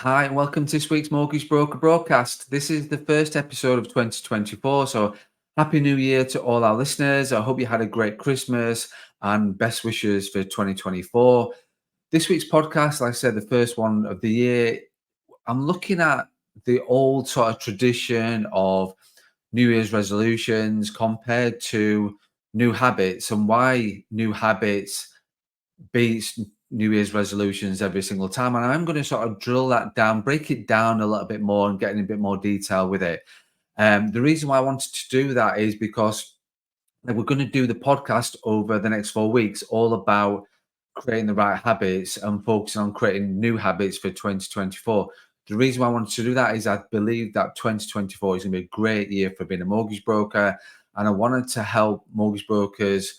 Hi, and welcome to this week's Mortgage Broker broadcast. This is the first episode of 2024. So, Happy New Year to all our listeners. I hope you had a great Christmas and best wishes for 2024. This week's podcast, like I said, the first one of the year, I'm looking at the old sort of tradition of New Year's resolutions compared to new habits and why new habits beats New Year's resolutions every single time. And I'm going to sort of drill that down, break it down a little bit more and get in a bit more detail with it. The reason why I wanted to do that is because we're going to do the podcast over the next 4 weeks, all about creating the right habits and focusing on creating new habits for 2024. The reason why I wanted to do that is I believe that 2024 is going to be a great year for being a mortgage broker. And I wanted to help mortgage brokers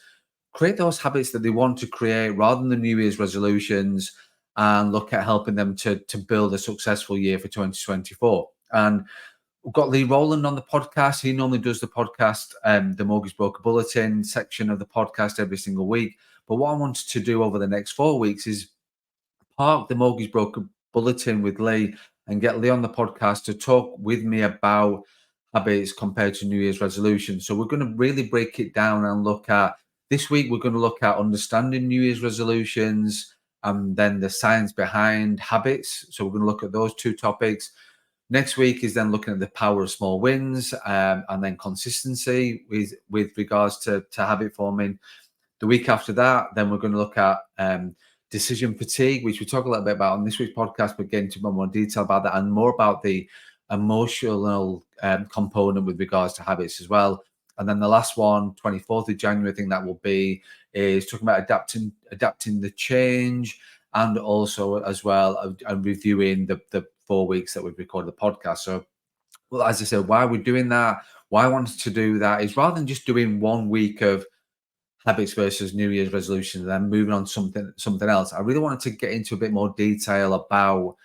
create those habits that they want to create rather than the New Year's resolutions, and look at helping them to build a successful year for 2024. And we've got Leigh Rowland on the podcast. He normally does the podcast, the Mortgage Broker Bulletin section of the podcast every single week. But what I wanted to do over the next 4 weeks is park the Mortgage Broker Bulletin with Leigh and get Leigh on the podcast to talk with me about habits compared to New Year's resolutions. So we're going to really break it down and look at this week. We're going to look at understanding New Year's resolutions and then the science behind habits. So we're going to look at those two topics. Next week is then looking at the power of small wins, and then consistency with regards to habit forming. The week after that, then we're going to look at decision fatigue, which we talk a little bit about on this week's podcast, but get into more detail about that and more about the emotional component with regards to habits as well. And then the last one, 24th of January, I think that will be, is talking about adapting the change, and also as well and reviewing the 4 weeks that we've recorded the podcast. So, well, as I said, why we're doing that, why I wanted to do that is rather than just doing 1 week of habits versus New Year's resolutions and then moving on to something else, I really wanted to get into a bit more detail about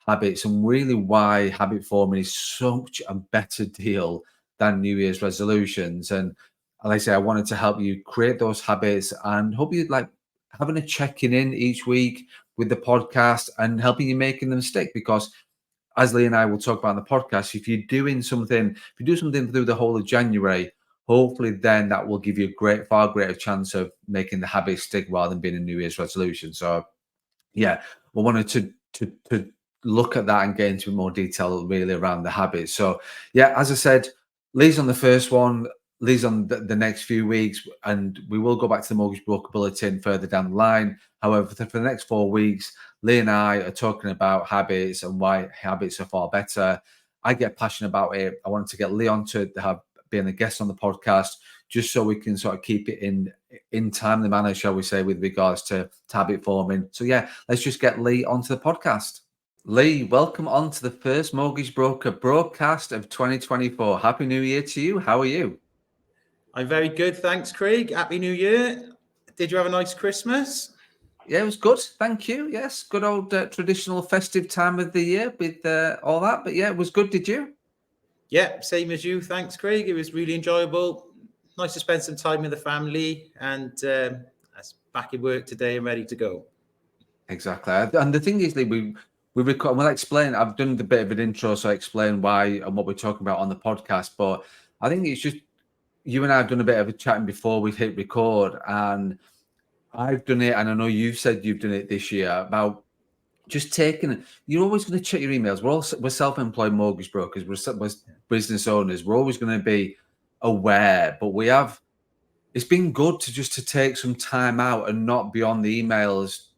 habits and really why habit forming is such a better deal than New Year's resolutions. And like I say, I wanted to help you create those habits and hope you like having a checking in each week with the podcast and helping you making them stick. Because as Leigh and I will talk about in the podcast, if you do something through the whole of January, hopefully then that will give you a far greater chance of making the habit stick rather than being a New Year's resolution. So yeah, we wanted to look at that and get into more detail really around the habits. So yeah, as I said, Leigh's on the first one, Leigh's on the next few weeks, and we will go back to the Mortgage Broker Bulletin further down the line. However, for the next 4 weeks, Leigh and I are talking about habits and why habits are far better. I get passionate about it. I wanted to get Leigh on to have being a guest on the podcast, just so we can sort of keep it in timely manner, shall we say, with regards to habit forming. So yeah, let's just get Leigh onto the podcast. Leigh, welcome on to the first Mortgage Broker broadcast of 2024. Happy New Year to you. How are you? I'm very good, thanks, Craig. Happy New Year. Did you have a nice Christmas? Yeah, it was good. Thank you. Yes, good old traditional festive time of the year with all that. But yeah, it was good. Did you? Yeah, same as you. Thanks, Craig. It was really enjoyable. Nice to spend some time with the family, and back in work today and ready to go. Exactly. And the thing is, Leigh, we record. We'll explain. I've done the bit of an intro, so I explain why and what we're talking about on the podcast. But I think it's just you and I have done a bit of a chatting before we hit record, and I've done it, and I know you've said you've done it this year about just taking. You're always going to check your emails. We're self-employed mortgage brokers. We're business owners. We're always going to be aware, but we have. It's been good to take some time out and not be on the emails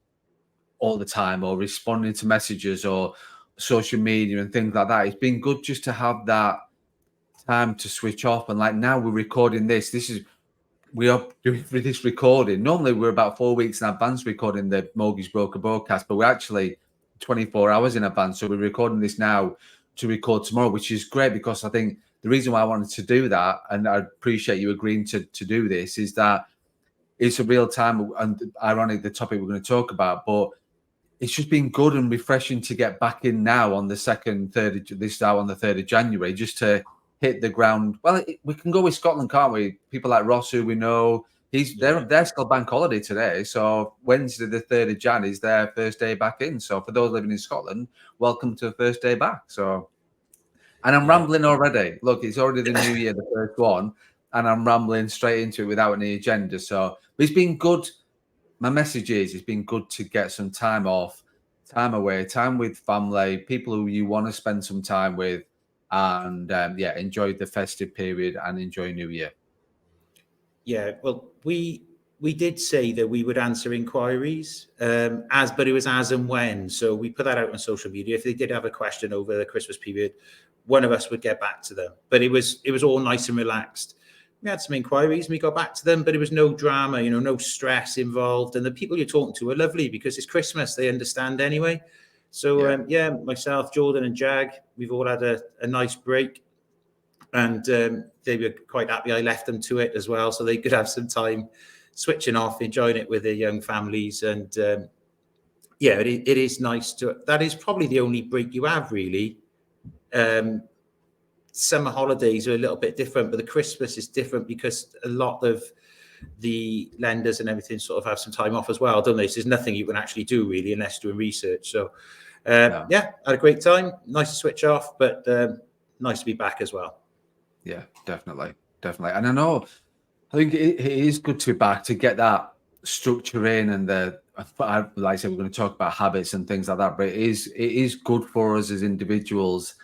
all the time or responding to messages or social media and things like that. It's been good just to have that time to switch off. And like now we're recording this. We are doing this recording. Normally we're about 4 weeks in advance recording the Mortgage Broker broadcast, but we're actually 24 hours in advance. So we're recording this now to record tomorrow, which is great because I think the reason why I wanted to do that, and I appreciate you agreeing to do this, is that it's a real time and ironic the topic we're going to talk about, but it's just been good and refreshing to get back in now on the 2nd, 3rd, this out on the 3rd of January, just to hit the ground. Well, we can go with Scotland, can't we? People like Ross, who we know, They're still bank holiday today. So Wednesday, the 3rd of Jan, is their first day back in. So for those living in Scotland, welcome to the first day back. So, and I'm rambling already. Look, it's already the new year, the first one, and I'm rambling straight into it without any agenda. So it's been good. My message is, it's been good to get some time off, time away, time with family, people who you want to spend some time with, and enjoy the festive period and enjoy New Year. Yeah, well, we did say that we would answer inquiries, but it was as and when. So we put that out on social media. If they did have a question over the Christmas period, one of us would get back to them. But it was all nice and relaxed. We had some inquiries and we got back to them, but it was no drama, no stress involved. And the people you're talking to are lovely because it's Christmas. They understand anyway. So myself, Jordan and Jag, we've all had a nice break. And they were quite happy I left them to it as well, so they could have some time switching off, enjoying it with their young families. And it is nice that is probably the only break you have, really. Summer holidays are a little bit different, but the Christmas is different because a lot of the lenders and everything sort of have some time off as well, don't they? So there's nothing you can actually do really unless doing research. So had a great time. Nice to switch off, but nice to be back as well. Yeah, definitely. And I think it is good to be back, to get that structure in, and like I said, we're going to talk about habits and things like that, but it is good for us as individuals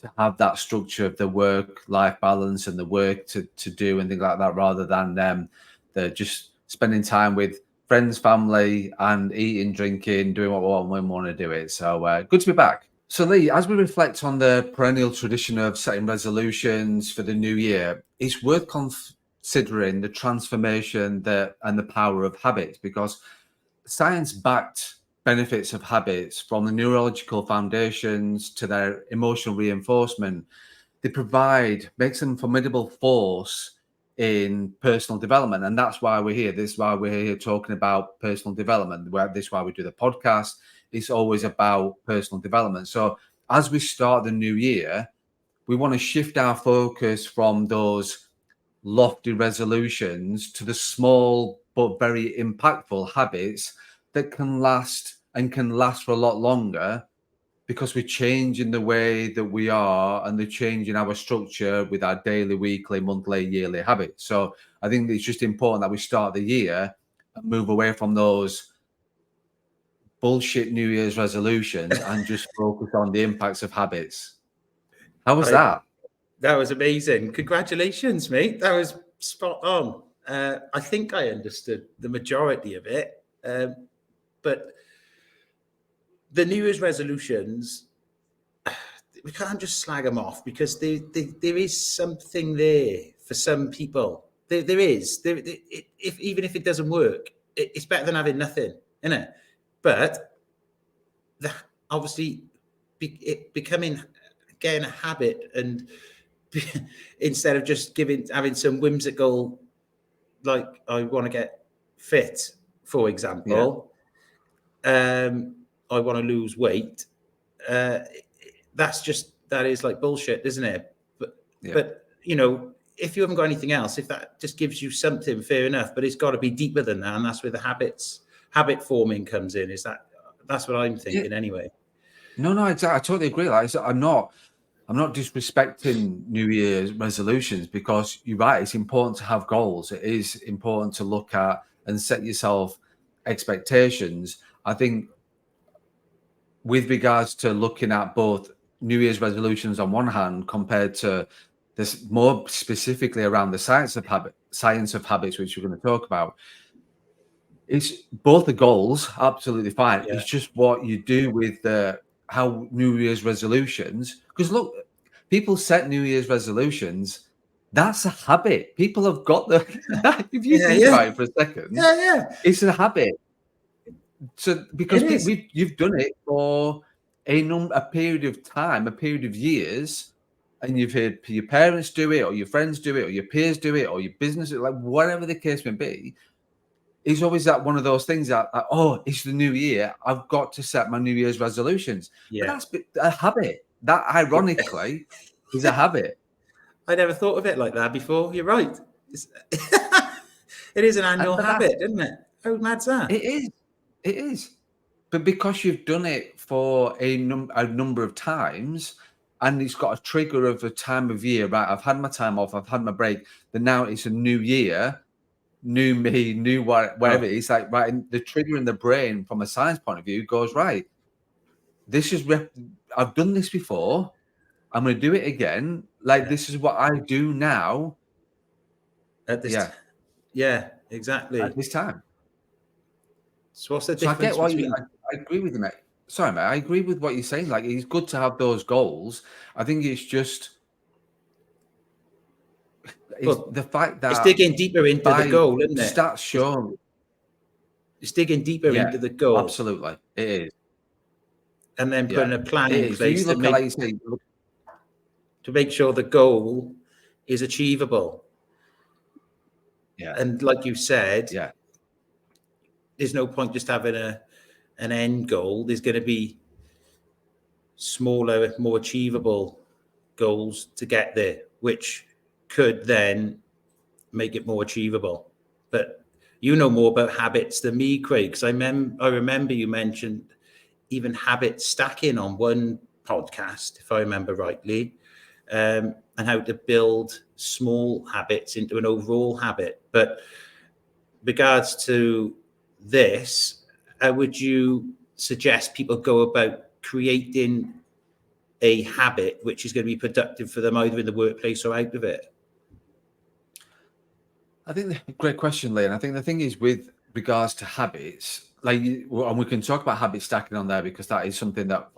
to have that structure of the work-life balance and the work to do and things like that, rather than the just spending time with friends, family, and eating, drinking, doing what we want when we want to do it. So good to be back. So Leigh, as we reflect on the perennial tradition of setting resolutions for the new year, it's worth considering the transformation and the power of habits, because science-backed benefits of habits, from the neurological foundations to their emotional reinforcement, makes them a formidable force in personal development. And that's why we're here. This is why we're here talking about personal development. This is why we do the podcast. It's always about personal development. So as we start the new year, we want to shift our focus from those lofty resolutions to the small but very impactful habits that can last for a lot longer, because we're changing the way that we are and the change in our structure with our daily, weekly, monthly, yearly habits. So I think it's just important that we start the year and move away from those bullshit New Year's resolutions and just focus on the impacts of habits. How was that? That was amazing. Congratulations, mate. That was spot on. I think I understood the majority of it. But the New Year's resolutions, we can't just slag them off, because there is something there for some people. There is. Even if it doesn't work, it's better than having nothing, isn't it? But obviously, becoming again a habit, and instead of just having some whimsical, like, I want to get fit, for example, I want to lose weight. That is like bullshit, isn't it? But if you haven't got anything else, if that just gives you something, fair enough. But it's got to be deeper than that, and that's where the habit forming comes in. That's what I'm thinking anyway. No, exactly. I totally agree. Like I said, I'm not disrespecting New Year's resolutions, because you're right. It's important to have goals. It is important to look at and set yourself expectations. I think with regards to looking at both New Year's resolutions on one hand, compared to this more specifically around the science of habits, which we're going to talk about, it's both the goals, absolutely fine. Yeah. It's just what you do with how New Year's resolutions, because look, people set New Year's resolutions. That's a habit. People have got if you think about it for a second, it's a habit. So because you've done it for a period of time, a period of years, and you've heard your parents do it, or your friends do it, or your peers do it, or your business, like whatever the case may be. It's always that one of those things that, it's the new year, I've got to set my New Year's resolutions. Yeah. But that's a habit. That ironically is a habit. I never thought of it like that before. You're right. It is an annual but habit, isn't it? How mad's that? it is. It is. But because you've done it for a number of times, and it's got a trigger of a time of year, right? I've had my time off, I've had my break, then now it's a new year, new me, new whatever. Oh, It's like, right, and the trigger in the brain from a science point of view goes, right, this is, I've done this before, I'm going to do it again. Like, yeah. this is what I do now. At this, Yeah, yeah, at exactly. this time. So what's the So I difference get why between? I agree with you, mate. Sorry, mate. I agree with what you're saying. Like, it's good to have those goals. I think it's just it's Well, the fact it's that digging deeper into the by goal, isn't it? stats show, It's digging deeper yeah, into the goal, absolutely, it is. and then Yeah, putting a plan it in is. You place look at, like you say, look, to make sure the goal is achievable. yeah, And like you said, yeah, there's no point just having an end goal. There's going to be smaller, more achievable goals to get there, which could then make it more achievable. But you know more about habits than me, Craig, because I remember you mentioned even habit stacking on one podcast, if I remember rightly, and how to build small habits into an overall habit. But regards to this, how would you suggest people go about creating a habit which is going to be productive for them either in the workplace or out of it? I think great question, Lee. And I think the thing is with regards to habits, like, and we can talk about habit stacking on there because that is something that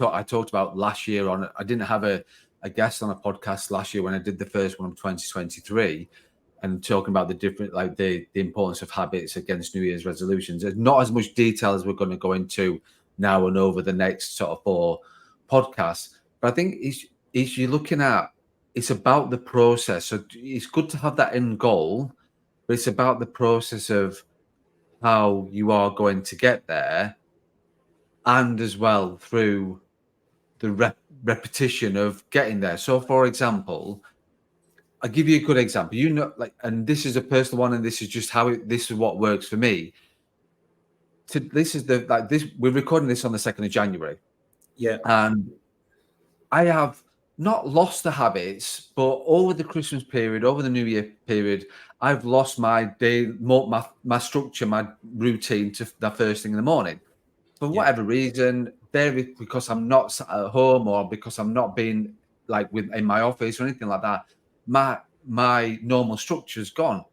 I talked about last year. On I didn't have a guest on a podcast last year when I did the first one of 2023, and talking about the different, like the importance of habits against New Year's resolutions. There's not as much detail as we're going to go into now and over the next sort of 4 podcasts. But I think it's you're looking at, it's about the process. So it's good to have that end goal, but it's about the process of how you are going to get there, and as well through the repetition of getting there. So, for example, I'll give you a good example. You know, like, and this is a personal one, and this is just how this is what works for me. This is the like this. We're recording this on the 2nd of January, Yeah, and I have not lost the habits, but over the Christmas period, over the New Year period, I've lost my day, my structure, my routine to the first thing in the morning. For yeah, whatever reason, because I'm not sat at home or because I'm not being like in my office or anything like that, my normal structure's gone.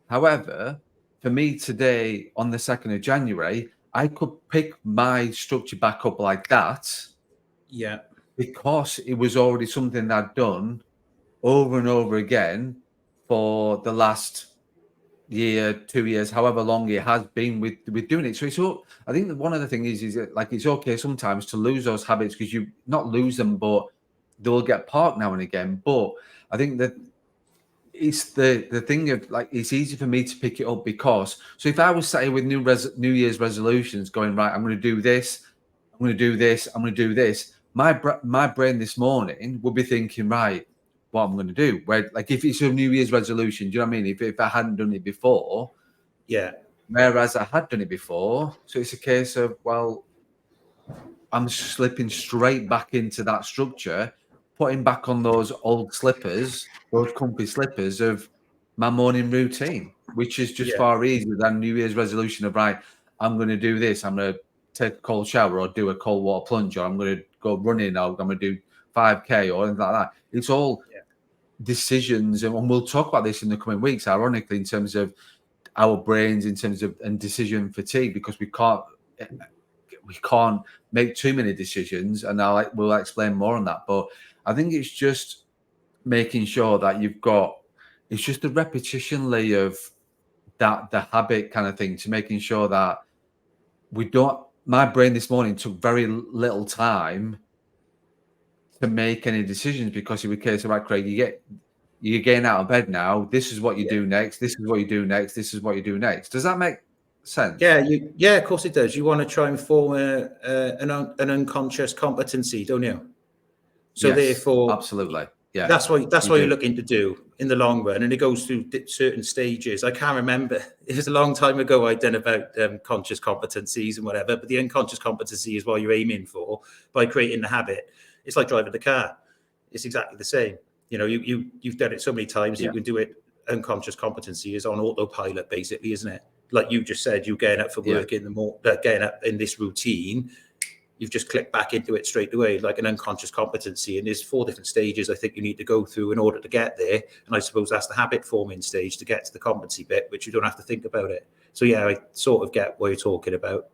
However, for me today on the 2nd of January, I could pick my structure back up like that yeah, because it was already something I'd done over and over again for the last year, 2 years, however long it has been with doing it. So it's all, I think that one of the things is that, like, it's okay sometimes to lose those habits because you not lose them, but they'll get parked now and again. But I think that it's the thing of, like, it's easy for me to pick it up because, so if I was sat here with New Year's resolutions going, right, I'm going to do this, I'm going to do this, I'm going to do this, my brain this morning would be thinking, right, what I'm going to do. Where, like, if it's a New Year's resolution, do you know what I mean? If I hadn't done it before, yeah, whereas I had done it before, so it's a case of, well, I'm slipping straight back into that structure, putting back on those old slippers, those comfy slippers of my morning routine, which is just yeah, far easier than New Year's resolution of, right, I'm going to do this. I'm going to take a cold shower or do a cold water plunge, or I'm going to go running, or I'm going to do 5K or anything like that. It's all yeah, decisions. And we'll talk about this in the coming weeks, ironically, in terms of our brains, in terms of and decision fatigue, because we can't make too many decisions, and we'll explain more on that. But I think it's just making sure that it's just the repetition layer of that, the habit kind of thing, to making sure that we don't. My brain this morning took very little time to make any decisions because it was a case of, right, Craig, you're getting out of bed now. This is what you yeah. do next. This is what you do next. This is what you do next. Does that make sense? Yeah, of course it does. You want to try and form an unconscious competency, don't you? So Yes, therefore, absolutely. Yeah, That's what you you're do. looking to do in the long run, and it goes through certain stages. I can't remember; it was a long time ago. I'd done about conscious competencies and whatever, but the unconscious competency is what you're aiming for by creating the habit. It's like driving the car; it's exactly the same. You know, you've done it so many times, Yeah, you can do it. Unconscious competency is on autopilot, basically, isn't it? Like you just said, you getting up for yeah. work in the morning, getting up in this routine. You've just clicked back into it straight away, like an unconscious competency. And there's 4 different stages I think you need to go through in order to get there. And I suppose that's the habit forming stage to get to the competency bit, which you don't have to think about it. So yeah, I sort of get what you're talking about.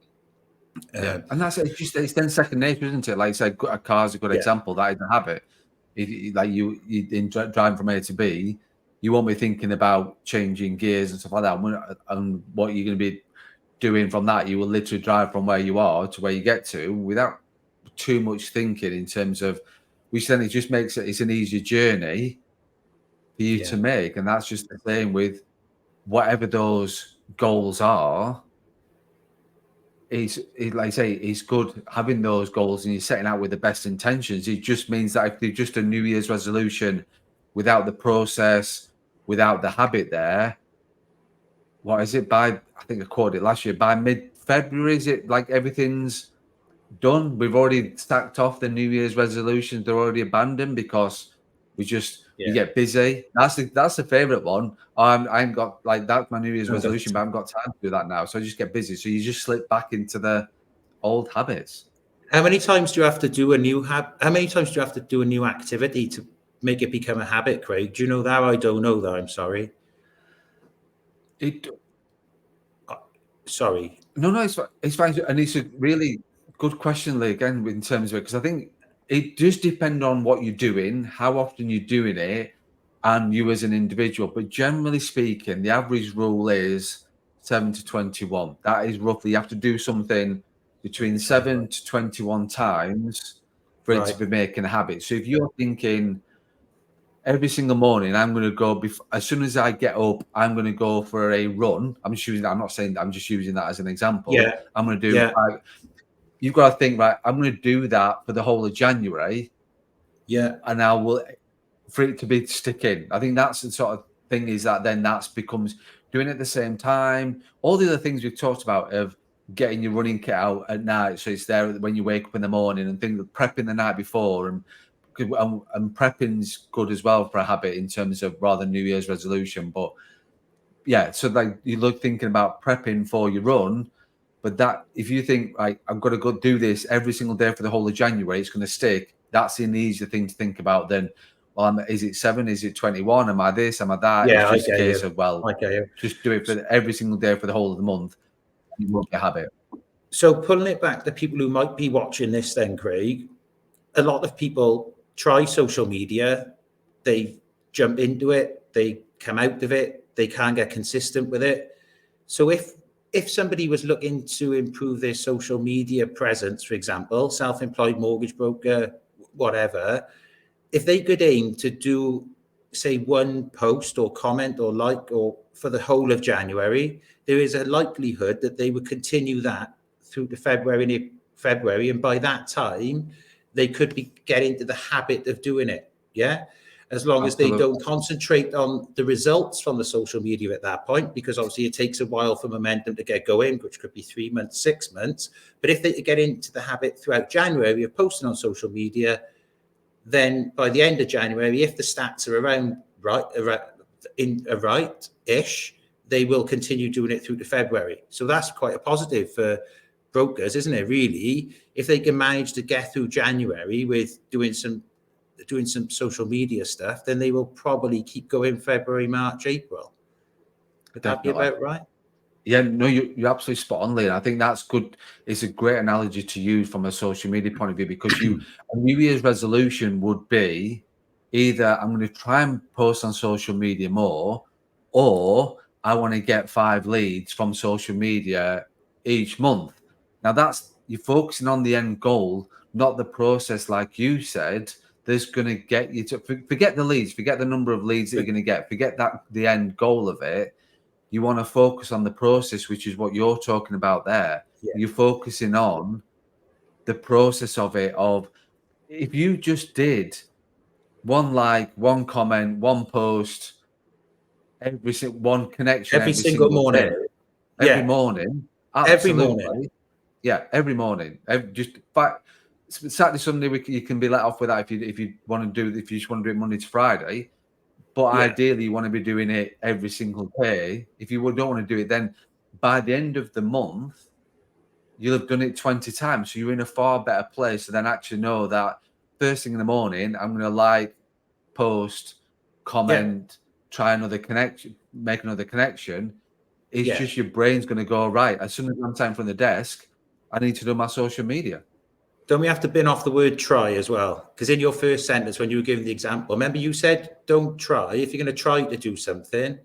Yeah, and it's then second nature, isn't it? Like I said, a car's a good Yeah, example. That is a habit. Like you in driving from A to B, you won't be thinking about changing gears and stuff like that. And what you're going to be doing from that, you will literally drive from where you are to where you get to without too much thinking in terms of, which then it just makes it's an easier journey for you yeah, to make. And that's just the same with whatever those goals are. Like I say, it's good having those goals and you're setting out with the best intentions. It just means that if they're just a New Year's resolution without the process, without the habit there, what is it by, I think I quoted it last year, by mid-February, is it like everything's done? We've already stacked off the New Year's resolutions. They're already abandoned because we yeah. get busy. That's the favorite one. I ain't got like that's my New Year's resolution, but I haven't got time to do that now. So I just get busy. So you just slip back into the old habits. How many times do you have to do a new How many times do you have to do a new activity to make it become a habit, Craig? Do you know that? I don't know that. I'm sorry. It Uh, Sorry. No, it's fine, and it's a really good question, Lee, again, in terms of it, because I think it does depend on what you're doing, how often you're doing it, and you as an individual. But generally speaking, the average rule is 7 to 21. That is roughly, you have to do something between 7 to 21 times for it to Right. be making a habit. So if you're thinking, every single morning, I'm going to go as soon as I get up, I'm going to go for a run. I'm just using that. I'm not saying that. I'm just using that as an example. Yeah. I'm going to do. Yeah. You've got to think, right? I'm going to do that for the whole of January, Yeah. and I will for it to be sticking. I think that's the sort of thing is that then that's becomes doing it at the same time. All the other things we've talked about of getting your running kit out at night, so it's there when you wake up in the morning, and things prepping the night before, and prepping's good as well for a habit in terms of rather New Year's resolution. But yeah, so like you look thinking about prepping for your run, but that if you think like I'm going to go do this every single day for the whole of January, it's going to stick. That's an easier thing to think about than, well, is it 7? Is it 21? Am I this? Am I that? It's Yeah. I just a get case you. of, well, I get you. just do it for every single day for the whole of the month. You won't get a habit. So pulling it back to people who might be watching this then, Craig, a lot of people try social media, they jump into it, they come out of it, they can't get consistent with it. So if somebody was looking to improve their social media presence, for example, self-employed mortgage broker, whatever, if they could aim to do, say, one post or comment or like or for the whole of January, there is a likelihood that they would continue that through to February, and by that time, they could be get into the habit of doing it. Yeah. As long as they Absolutely. don't concentrate on the results from the social media at that point, because obviously it takes a while for momentum to get going, which could be 3 months, 6 months. But if they get into the habit throughout January of posting on social media, then by the end of January, if the stats are around right-ish, they will continue doing it through to February. So that's quite a positive for brokers, isn't it? Really, if they can manage to get through January with doing some social media stuff, then they will probably keep going February, March, April. Would that be Definitely. about right? Yeah, no, you're absolutely spot on, Lee. I think that's good. It's a great analogy to use from a social media point of view because a New Year's resolution would be either I'm going to try and post on social media more, or I want to get 5 leads from social media each month. Now that's you're focusing on the end goal, not the process, like you said. That's going to get you to forget the leads, forget the number of leads that you're But going to get, forget that the end goal of it. You want to focus on the process, which is what you're talking about there. yeah, You're focusing on the process of it. Of if you just did one like, one comment, one post, one connection Every every single single day, morning. every Yeah, morning. every morning. Absolutely. Yeah, every morning. Just fact, Saturday, Sunday, you can be let off with that if you want to do, if you just want to do it Monday to Friday. But Yeah, ideally, you want to be doing it every single day. If you don't want to do it, then by the end of the month, you'll have done it 20 times. So you're in a far better place to then actually know that first thing in the morning, I'm going to like, post, yeah, comment, try another connection, make another connection. It's yeah. just your brain's going to go, right, as soon as I'm time from the desk, I need to do my social media. Don't we have to bin off the word try as well? Because in your first sentence, when you were giving the example, remember you said, don't try. If you're going to try to do something,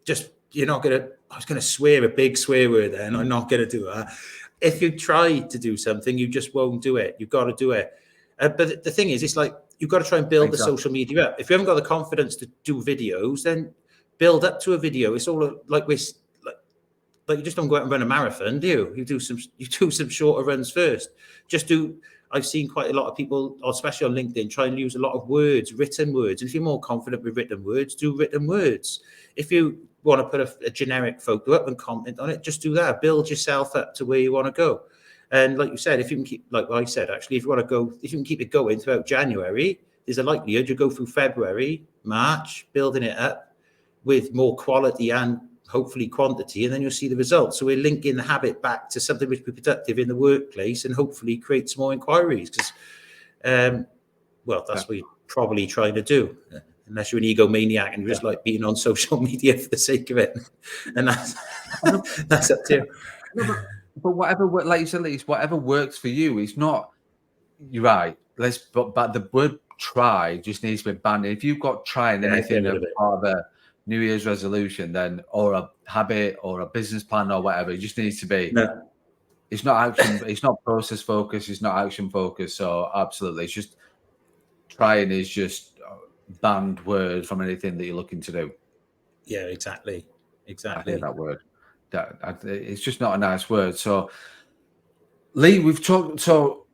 just, you're not going to, I was going to swear a big swear word then. I'm not going to do that. If you try to do something, you just won't do it. You've got to do it. But the thing is, it's like, you've got to try and build the Exactly. social media up. If you haven't got the confidence to do videos, then build up to a video. It's all like like you just don't go out and run a marathon, do you? You do some shorter runs first. Just do. I've seen quite a lot of people, especially on LinkedIn, try and use a lot of words, written words. If you're more confident with written words, do written words. If you want to put a generic photo up and comment on it, just do that. Build yourself up to where you want to go. And like you said, if you can keep, like I said, actually, if you want to go, if you can keep it going throughout January, there's a likelihood you go through February, March, building it up with more quality and hopefully quantity, and then you'll see the results. So we're linking the habit back to something which will be productive in the workplace and hopefully create some more inquiries. Because, well, that's what you're probably trying to do, unless you're an egomaniac and you just like being on social media for the sake of it. And that's up to you. No, but whatever, like you said, Lee, whatever works for you. It's not. You're right. But the word try just needs to be banned. If you've got trying Yeah, anything get rid as of it. part of a New Year's resolution, then or a habit or a business plan or whatever, it just needs to be. No. It's not action. It's not process focused. It's not action focused. So absolutely, it's just trying is just a banned word from anything that you're looking to do. Yeah, exactly. I hear Exactly. that word. It's just not a nice word. So, Lee, we've talked. So,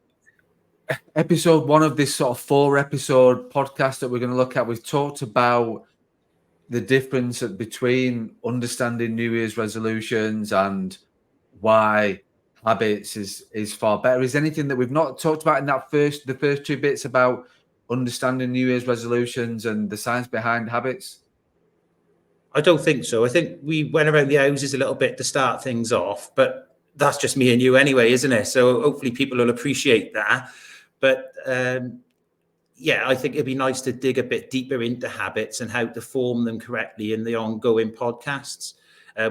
episode 1 of this sort of 4-episode podcast that we're going to look at, we've talked about the difference between understanding New Year's resolutions and why habits is far better. Is anything that we've not talked about in the first 2 bits about understanding New Year's resolutions and the science behind habits? I don't think so. I think we went around the houses a little bit to start things off, but that's just me and you anyway, isn't it? So hopefully people will appreciate that. But yeah, I think it'd be nice to dig a bit deeper into habits and how to form them correctly in the ongoing podcasts,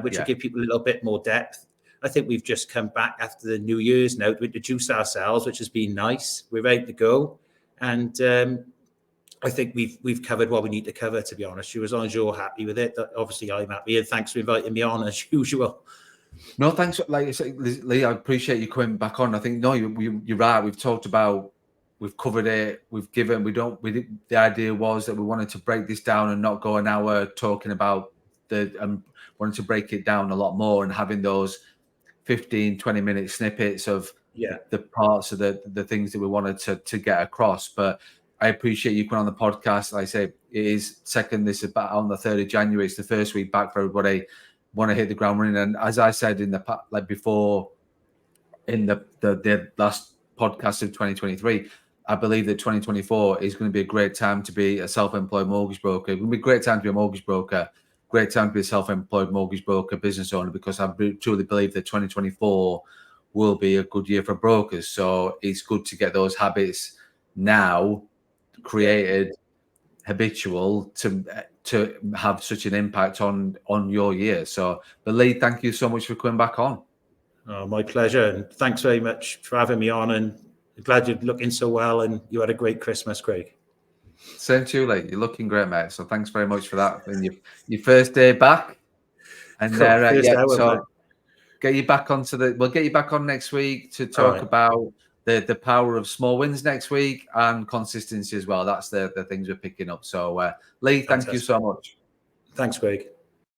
which will give people a little bit more depth. I think we've just come back after the New Year's now to introduce ourselves, which has been nice. We're ready to go. And I think we've covered what we need to cover, to be honest. As long as you're happy with it, obviously I'm happy. And thanks for inviting me on as usual. No, thanks. Like I say, Lee, I appreciate you coming back on. I think you're right. We've talked about, we've covered it. The idea was that we wanted to break this down and not go an hour talking about wanted to break it down a lot more and having those 15-20 minute snippets of the parts of the things that we wanted to get across. But I appreciate you coming on the podcast. Like I say, it is second. This is about on the 3rd of January. It's the first week back for everybody. Want to hit the ground running. And as I said in before in the last podcast of 2023, I believe that 2024 is going to be a great time to be a self-employed mortgage broker. It's going to be a great time to be a mortgage broker, great time to be a self-employed mortgage broker, business owner, because I truly believe that 2024 will be a good year for brokers. So it's good to get those habits now created, habitual, to have such an impact on your year. So, but Lee, thank you so much for coming back on. Oh, my pleasure. And thanks very much for having me on. And I'm glad you're looking so well and you had a great Christmas, Craig. Same to you, Lee. You're looking great, mate. So thanks very much for that. And your first day back. And so get you back we'll get you back on next week to talk about the power of small wins next week and consistency as well. That's the things we're picking up. So Lee, thank you so much. Thanks, Craig.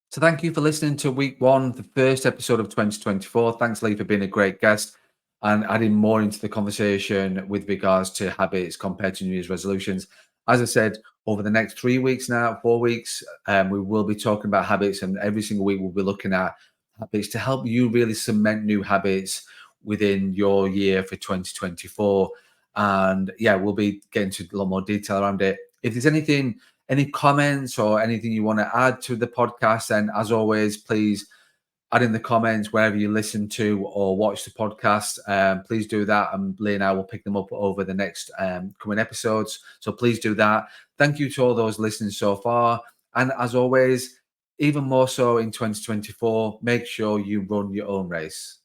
So thank you for listening to week 1, the first episode of 2024. Thanks, Lee, for being a great guest and adding more into the conversation with regards to habits compared to New Year's resolutions. as I said, over the next 3 weeks now, 4 weeks, we will be talking about habits, and every single week we'll be looking at habits to help you really cement new habits within your year for 2024. And yeah, we'll be getting to a lot more detail around it. If there's anything, any comments or anything you want to add to the podcast, then as always, please add in the comments wherever you listen to or watch the podcast. Please do that, and Leigh and I will pick them up over the next coming episodes. So please do that. Thank you to all those listening so far. And as always, even more so in 2024, make sure you run your own race.